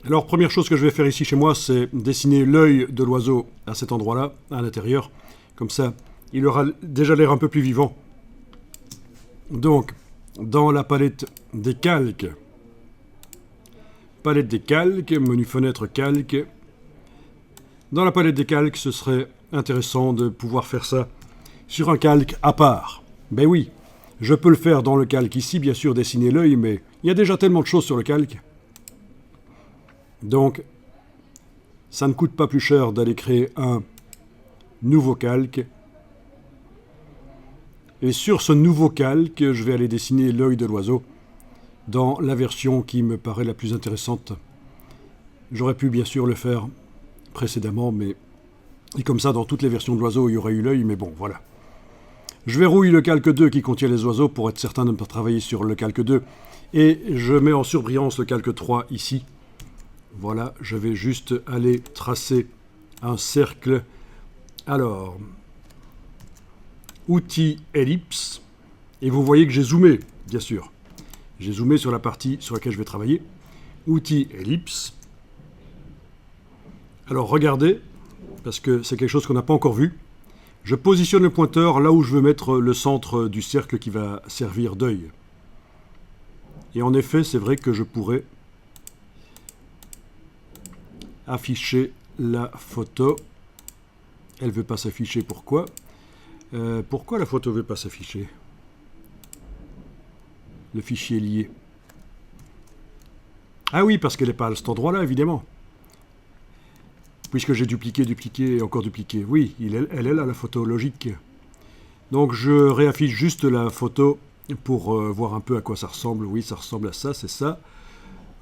Alors, première chose que je vais faire ici chez moi, c'est dessiner l'œil de l'oiseau à cet endroit-là, à l'intérieur. Comme ça, il aura déjà l'air un peu plus vivant. Donc, dans la palette des calques, menu fenêtre calque. Dans la palette des calques, ce serait intéressant de pouvoir faire ça sur un calque à part. Ben oui, je peux le faire dans le calque ici, bien sûr, dessiner l'œil, mais il y a déjà tellement de choses sur le calque. Donc, ça ne coûte pas plus cher d'aller créer un nouveau calque. Et sur ce nouveau calque, je vais aller dessiner l'œil de l'oiseau dans la version qui me paraît la plus intéressante. J'aurais pu bien sûr le faire précédemment, mais et comme ça, dans toutes les versions de l'oiseau, il y aurait eu l'œil, mais bon, voilà. Je verrouille le calque 2 qui contient les oiseaux pour être certain de ne pas travailler sur le calque 2. Et je mets en surbrillance le calque 3 ici. Voilà, je vais juste aller tracer un cercle. Alors, outil ellipse. Et vous voyez que j'ai zoomé, bien sûr. J'ai zoomé sur la partie sur laquelle je vais travailler. Outil ellipse. Alors regardez, parce que c'est quelque chose qu'on n'a pas encore vu. Je positionne le pointeur là où je veux mettre le centre du cercle qui va servir d'œil. Et en effet, c'est vrai que je pourrais afficher la photo. Elle ne veut pas s'afficher, pourquoi ? Pourquoi la photo ne veut pas s'afficher ? Le fichier lié. Ah oui, parce qu'elle n'est pas à cet endroit-là, évidemment. Puisque j'ai dupliqué et encore dupliqué. Oui, elle est là, la photo, logique. Donc je réaffiche juste la photo pour voir un peu à quoi ça ressemble. Oui, ça ressemble à ça, c'est ça.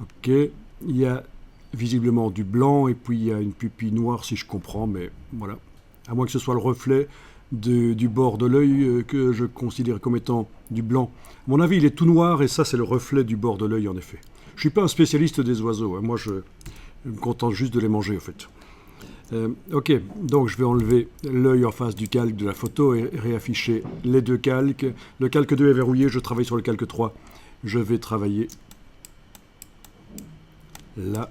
Ok, il y a visiblement du blanc et puis il y a une pupille noire si je comprends, mais voilà. À moins que ce soit le reflet du bord de l'œil que je considère comme étant du blanc. À mon avis, il est tout noir et ça, c'est le reflet du bord de l'œil, en effet. Je ne suis pas un spécialiste des oiseaux. Hein. Moi, je me contente juste de les manger, en fait. Ok, donc je vais enlever l'œil en face du calque de la photo et réafficher les deux calques. Le calque 2 est verrouillé, je travaille sur le calque 3. Je vais travailler là.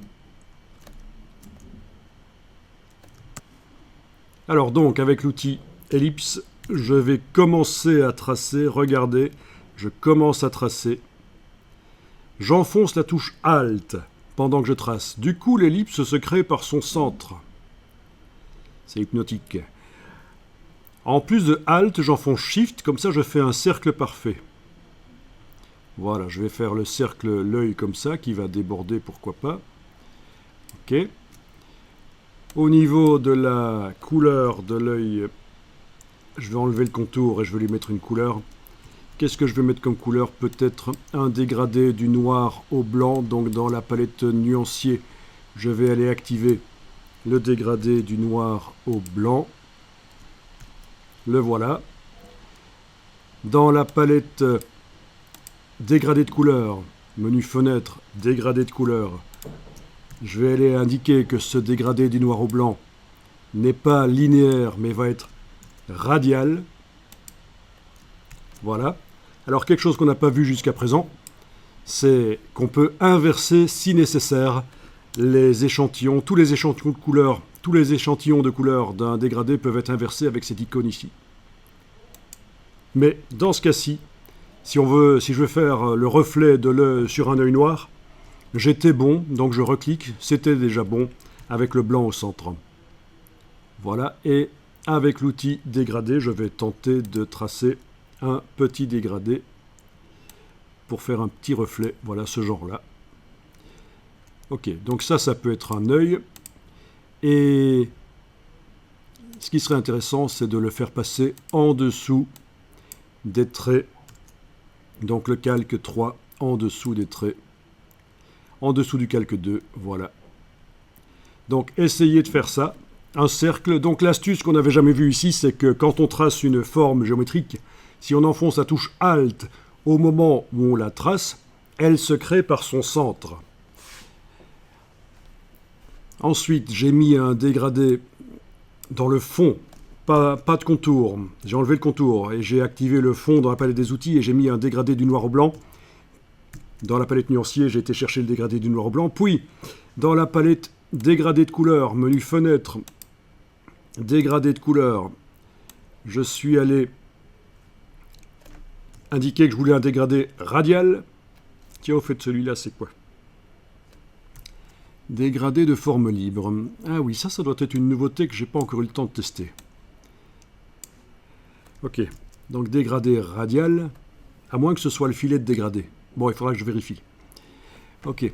Alors donc, avec l'outil ellipse, je vais commencer à tracer. Regardez, je commence à tracer. J'enfonce la touche Alt pendant que je trace. Du coup, l'ellipse se crée par son centre. C'est hypnotique. En plus de Alt, j'enfonce Shift, comme ça je fais un cercle parfait. Voilà, je vais faire le cercle, l'œil comme ça, qui va déborder, pourquoi pas. Ok. Au niveau de la couleur de l'œil, je vais enlever le contour et je vais lui mettre une couleur. Qu'est-ce que je vais mettre comme couleur? Peut-être un dégradé du noir au blanc. Donc dans la palette nuancier, je vais aller activer le dégradé du noir au blanc. Le voilà. Dans la palette dégradé de couleur, menu fenêtre, dégradé de couleur, je vais aller indiquer que ce dégradé du noir au blanc n'est pas linéaire, mais va être radial. Voilà. Alors quelque chose qu'on n'a pas vu jusqu'à présent, c'est qu'on peut inverser, si nécessaire, les échantillons, tous les échantillons de couleurs d'un dégradé peuvent être inversés avec cette icône ici. Mais dans ce cas-ci, si je veux faire le reflet de l'œil sur un œil noir, j'étais bon, donc je reclique, c'était déjà bon, avec le blanc au centre. Voilà, et avec l'outil dégradé, je vais tenter de tracer un petit dégradé pour faire un petit reflet, voilà ce genre-là. Ok, donc ça peut être un œil. Et ce qui serait intéressant, c'est de le faire passer en dessous des traits. Donc le calque 3 en dessous des traits. En dessous du calque 2, voilà. Donc essayez de faire ça. Un cercle. Donc l'astuce qu'on n'avait jamais vue ici, c'est que quand on trace une forme géométrique, si on enfonce la touche Alt au moment où on la trace, elle se crée par son centre. Ensuite, j'ai mis un dégradé dans le fond, pas de contour. J'ai enlevé le contour et j'ai activé le fond dans la palette des outils et j'ai mis un dégradé du noir au blanc. Dans la palette nuancier, j'ai été chercher le dégradé du noir au blanc. Puis, Dans la palette dégradé de couleurs, menu fenêtre, dégradé de couleurs, je suis allé indiquer que je voulais un dégradé radial. Tiens, au fait, celui-là, c'est quoi? Dégradé de forme libre. Ah oui, ça doit être une nouveauté que j'ai pas encore eu le temps de tester. Ok, donc dégradé radial, à moins que ce soit le filet de dégradé. Bon, il faudra que je vérifie. Ok.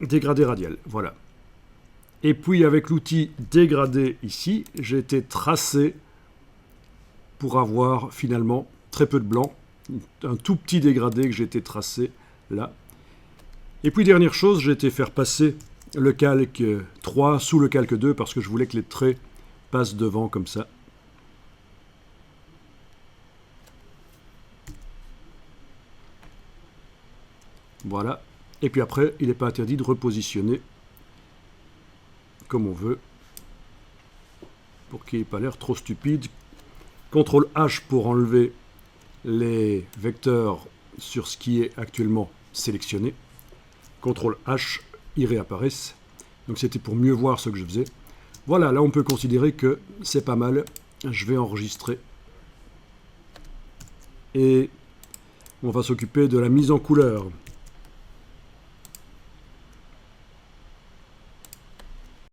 Dégradé radial, voilà. Et puis avec l'outil dégradé ici, j'ai été tracé pour avoir finalement très peu de blanc. Un tout petit dégradé que j'ai été tracé là. Et puis dernière chose, j'ai été faire passer le calque 3 sous le calque 2 parce que je voulais que les traits passent devant comme ça. Voilà. Et puis après, il n'est pas interdit de repositionner comme on veut pour qu'il n'ait pas l'air trop stupide. CTRL H pour enlever les vecteurs sur ce qui est actuellement sélectionné. CTRL H, ils réapparaissent. Donc c'était pour mieux voir ce que je faisais. Voilà, là on peut considérer que c'est pas mal. Je vais enregistrer. Et on va s'occuper de la mise en couleur.